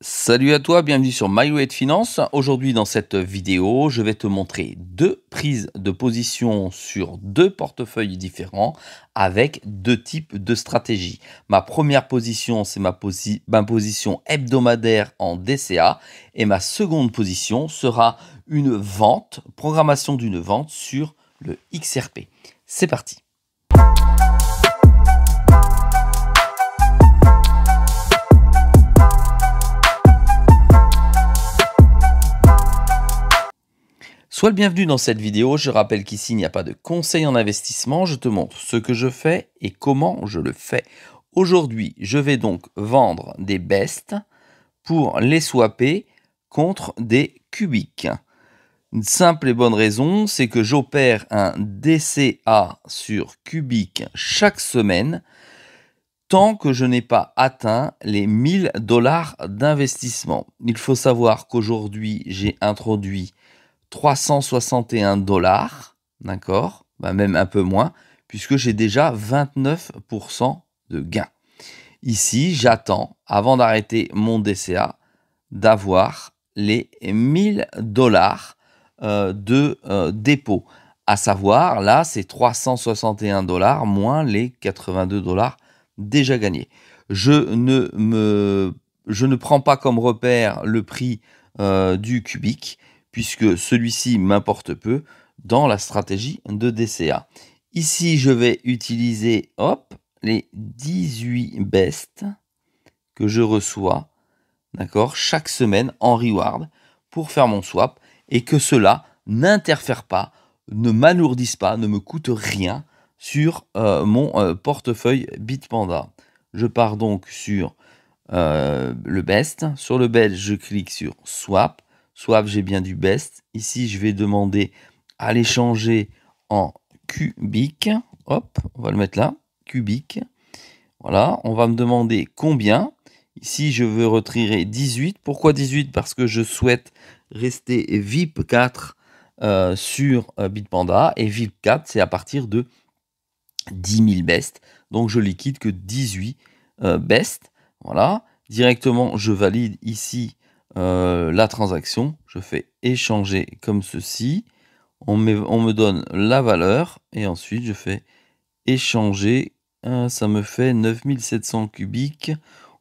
Salut à toi, bienvenue sur MyWay Finance. Aujourd'hui dans cette vidéo, je vais te montrer deux prises de position sur deux portefeuilles différents avec deux types de stratégies. Ma première position, c'est ma position hebdomadaire en DCA et ma seconde position sera une vente, programmation d'une vente sur le XRP. C'est parti. Sois le bienvenu dans cette vidéo. Je rappelle qu'ici, il n'y a pas de conseil en investissement. Je te montre ce que je fais et comment je le fais. Aujourd'hui, je vais donc vendre des BEST pour les swapper contre des cubiques. Une simple et bonne raison, c'est que j'opère un DCA sur cubique chaque semaine tant que je n'ai pas atteint les 1000 $ d'investissement. Il faut savoir qu'aujourd'hui, j'ai introduit 361 $, d'accord, même un peu moins, puisque j'ai déjà 29% de gain. Ici, j'attends, avant d'arrêter mon DCA, d'avoir les 1000 $ de dépôt. À savoir, là, c'est 361 $ moins les 82 $ déjà gagnés. Je ne prends pas comme repère le prix du cubique, puisque celui-ci m'importe peu dans la stratégie de DCA. Ici, je vais utiliser les 18 BEST que je reçois, d'accord, chaque semaine en reward pour faire mon swap et que cela n'interfère pas, ne m'alourdisse pas, ne me coûte rien sur mon portefeuille Bitpanda. Je pars donc sur le BEST. Sur le BEST, je clique sur Swap. Swap, j'ai bien du BEST. Ici, je vais demander à l'échanger en cubique. Hop, on va le mettre là, cubique. Voilà, on va me demander combien. Ici, je veux retirer 18. Pourquoi 18? Parce que je souhaite rester VIP 4 sur Bitpanda. Et VIP 4, c'est à partir de 10 000 BEST. Donc, je liquide que 18 BEST. Voilà, directement, je valide ici la transaction. Je fais échanger comme ceci. On me donne la valeur et ensuite, je fais échanger. Ça me fait 9700 cubiques.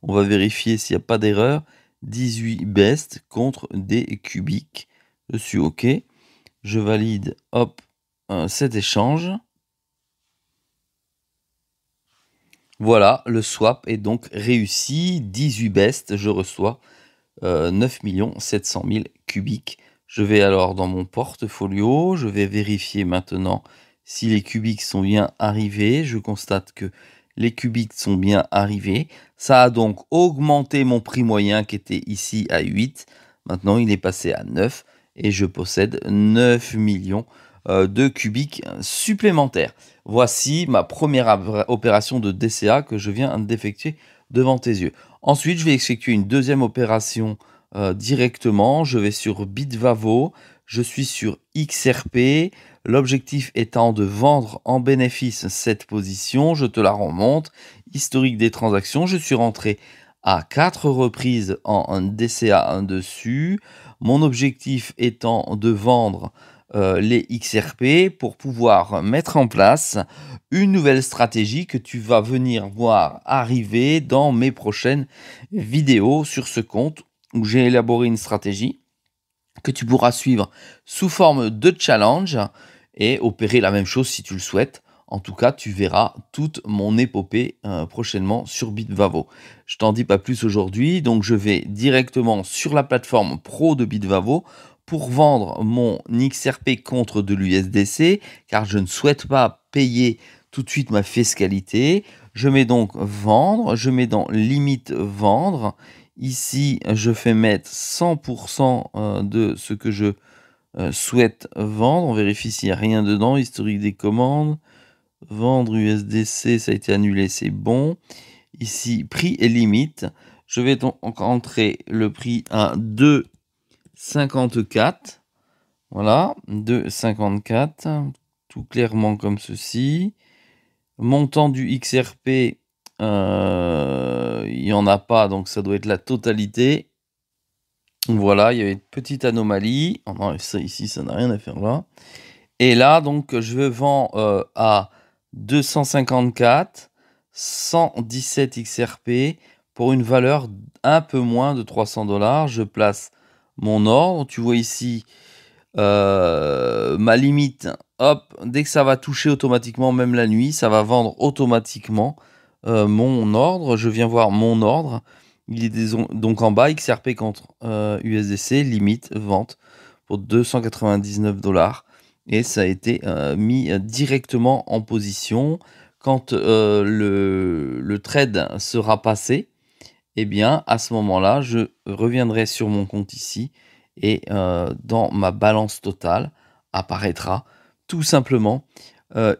On va vérifier s'il n'y a pas d'erreur. 18 BEST contre des cubiques. Je suis OK. Je valide cet échange. Voilà, le swap est donc réussi. 18 BEST, je reçois 9 700 000 cubiques. Je vais alors dans mon portfolio. Je vais vérifier maintenant si les cubiques sont bien arrivés. Je constate que les cubiques sont bien arrivés. Ça a donc augmenté mon prix moyen qui était ici à 8. Maintenant, il est passé à 9 et je possède 9 millions de cubiques supplémentaires. Voici ma première opération de DCA que je viens d'effectuer devant tes yeux. Ensuite, je vais effectuer une deuxième opération directement. Je vais sur Bitvavo. Je suis sur XRP. L'objectif étant de vendre en bénéfice cette position. Je te la remonte. Historique des transactions. Je suis rentré à 4 reprises en DCA dessus. Mon objectif étant de vendre les XRP pour pouvoir mettre en place une nouvelle stratégie que tu vas venir voir arriver dans mes prochaines vidéos sur ce compte où j'ai élaboré une stratégie que tu pourras suivre sous forme de challenge et opérer la même chose si tu le souhaites. En tout cas, tu verras toute mon épopée prochainement sur Bitvavo. Je t'en dis pas plus aujourd'hui, donc je vais directement sur la plateforme pro de Bitvavo pour vendre mon XRP contre de l'USDC, car je ne souhaite pas payer tout de suite ma fiscalité. Je mets donc vendre, je mets dans limite vendre. Ici, je fais mettre 100% de ce que je souhaite vendre. On vérifie s'il n'y a rien dedans. Historique des commandes. Vendre USDC, ça a été annulé, c'est bon. Ici, prix et limite. Je vais donc entrer le prix à 2,54. Voilà, 2,54. Tout clairement comme ceci. Montant du XRP, il n'y en a pas, donc ça doit être la totalité. Voilà, il y avait une petite anomalie. On enlève ça ici, ça n'a rien à faire là. Et là, donc, je vends à 254, 117 XRP pour une valeur un peu moins de 300 $. Je place mon ordre. Tu vois ici ma limite. Hop, dès que ça va toucher automatiquement, même la nuit, ça va vendre automatiquement mon ordre. Je viens voir mon ordre. Il est donc en bas, XRP contre USDC, limite, vente pour 299 $. Et ça a été mis directement en position. Quand le trade sera passé, eh bien, à ce moment-là, je reviendrai sur mon compte ici et dans ma balance totale apparaîtra tout simplement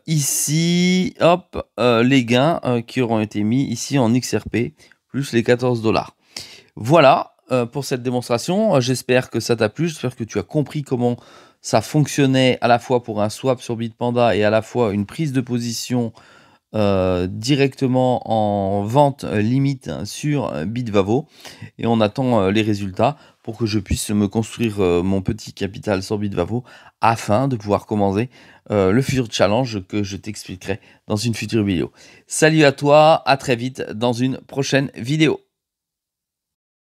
ici, hop, les gains qui auront été mis ici en XRP plus les 14 $. Voilà pour cette démonstration. J'espère que ça t'a plu. J'espère que tu as compris comment ça fonctionnait à la fois pour un swap sur Bitpanda et à la fois une prise de position directement en vente limite sur Bitvavo. Et on attend les résultats pour que je puisse me construire mon petit capital sur Bitvavo afin de pouvoir commencer le futur challenge que je t'expliquerai dans une future vidéo. Salut à toi, à très vite dans une prochaine vidéo.